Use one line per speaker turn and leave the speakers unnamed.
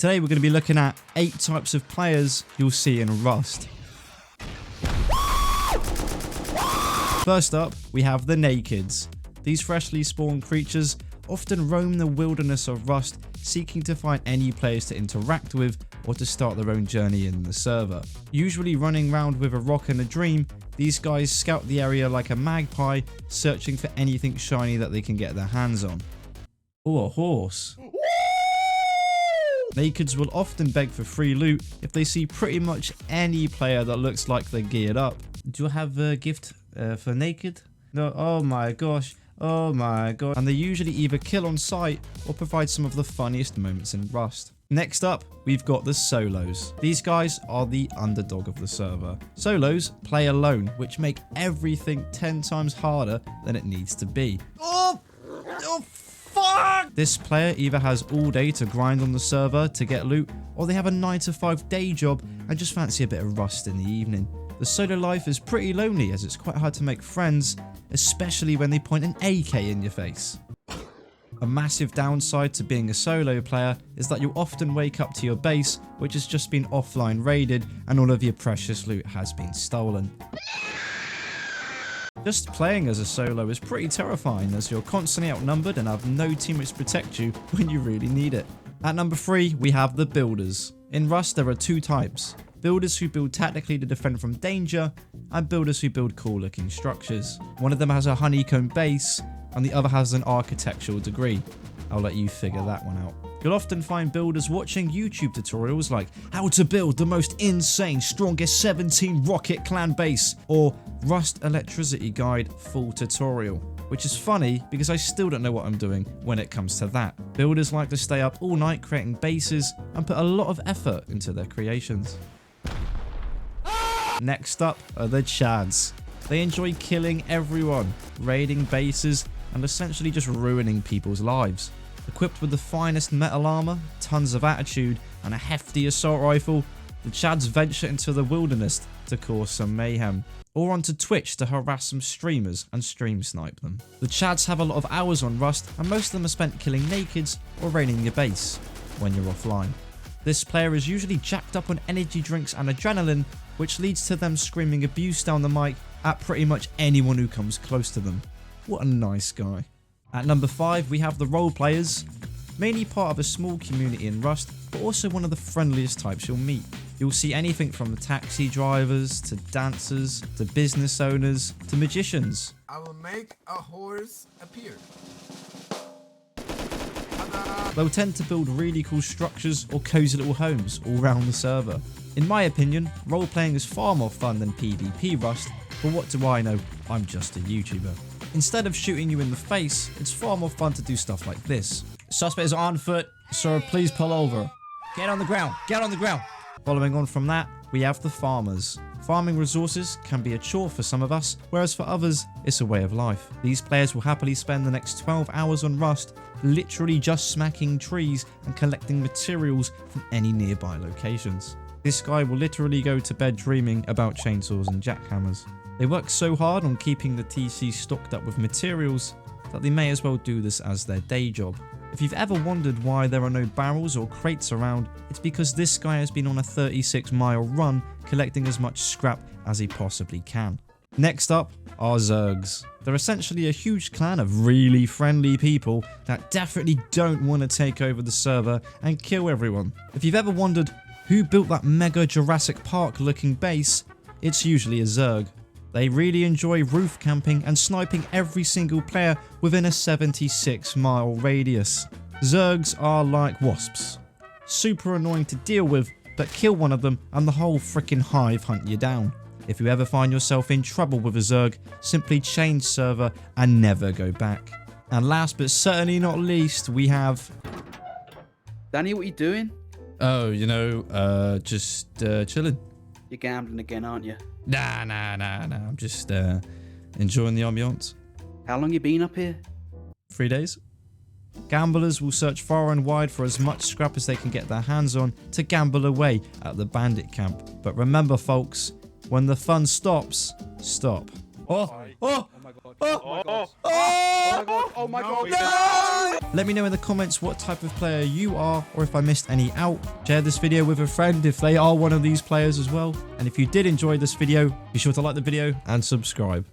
Today we're going to be looking at 8 types of players you'll see in Rust. First up, we have the Nakeds. These freshly spawned creatures often roam the wilderness of Rust, seeking to find any players to interact with or to start their own journey in the server. Usually running around with a rock and a dream, these guys scout the area like a magpie, searching for anything shiny that they can get their hands on. Or a horse. Nakeds will often beg for free loot if they see pretty much any player that looks like they're geared up. Do you have a gift for Naked? No, oh my gosh. Oh my god. And they usually either kill on sight or provide some of the funniest moments in Rust. Next up, we've got the Solos. These guys are the underdog of the server. Solos play alone, which make everything 10 times harder than it needs to be. Oh fuck! This player either has all day to grind on the server to get loot, or they have a 9 to 5 day job and just fancy a bit of Rust in the evening. The solo life is pretty lonely as it's quite hard to make friends, especially when they point an AK in your face. A massive downside to being a solo player is that you'll often wake up to your base, which has just been offline raided and all of your precious loot has been stolen. Just playing as a solo is pretty terrifying as you're constantly outnumbered and have no teammates to protect you when you really need it. At number 3, we have the Builders. In Rust there are 2 types. Builders who build tactically to defend from danger, and builders who build cool looking structures. One of them has a honeycomb base, and the other has an architectural degree. I'll let you figure that one out. You'll often find builders watching YouTube tutorials like how to build the most insane, strongest 17 rocket clan base, or Rust electricity guide full tutorial. Which is funny because I still don't know what I'm doing when it comes to that. Builders like to stay up all night creating bases and put a lot of effort into their creations. Next up are the Chads. They enjoy killing everyone, raiding bases, and essentially just ruining people's lives. Equipped with the finest metal armor, tons of attitude, and a hefty assault rifle, the Chads venture into the wilderness to cause some mayhem, or onto Twitch to harass some streamers and stream snipe them. The Chads have a lot of hours on Rust, and most of them are spent killing Nakeds or raiding your base when you're offline. This player is usually jacked up on energy drinks and adrenaline, which leads to them screaming abuse down the mic at pretty much anyone who comes close to them. What a nice guy. At number 5, we have the Roleplayers. Mainly part of a small community in Rust, but also one of the friendliest types you'll meet. You'll see anything from taxi drivers, to dancers, to business owners, to magicians.
I will make a horse appear.
They'll tend to build really cool structures or cozy little homes all around the server. In my opinion, role-playing is far more fun than PvP Rust, but what do I know, I'm just a YouTuber. Instead of shooting you in the face, it's far more fun to do stuff like this. Suspect is on foot, sir, please pull over. Get on the ground, get on the ground. Following on from that, we have the Farmers. Farming resources can be a chore for some of us, whereas for others, it's a way of life. These players will happily spend the next 12 hours on Rust, literally just smacking trees and collecting materials from any nearby locations. This guy will literally go to bed dreaming about chainsaws and jackhammers. They work so hard on keeping the TC stocked up with materials that they may as well do this as their day job. If you've ever wondered why there are no barrels or crates around, it's because this guy has been on a 36-mile run collecting as much scrap as he possibly can. Next up are Zergs. They're essentially a huge clan of really friendly people that definitely don't want to take over the server and kill everyone. If you've ever wondered who built that mega Jurassic Park looking base, it's usually a Zerg. They really enjoy roof camping and sniping every single player within a 76-mile radius. Zergs are like wasps. Super annoying to deal with, but kill one of them and the whole freaking hive hunt you down. If you ever find yourself in trouble with a Zerg, simply change server and never go back. And last but certainly not least, we have...
Danny, what are you doing?
Oh, you know, just chilling.
You're gambling again, aren't you?
Nah, I'm just enjoying the ambiance.
How long you been up here?
3 days. Gamblers will search far and wide for as much scrap as they can get their hands on to gamble away at the bandit camp. But remember folks, when the fun stops, stop. Oh my god.
Oh my god.
Let me know in the comments what type of player you are, or if I missed any out. Share this video with a friend if they are one of these players as well. And if you did enjoy this video, be sure to like the video and subscribe.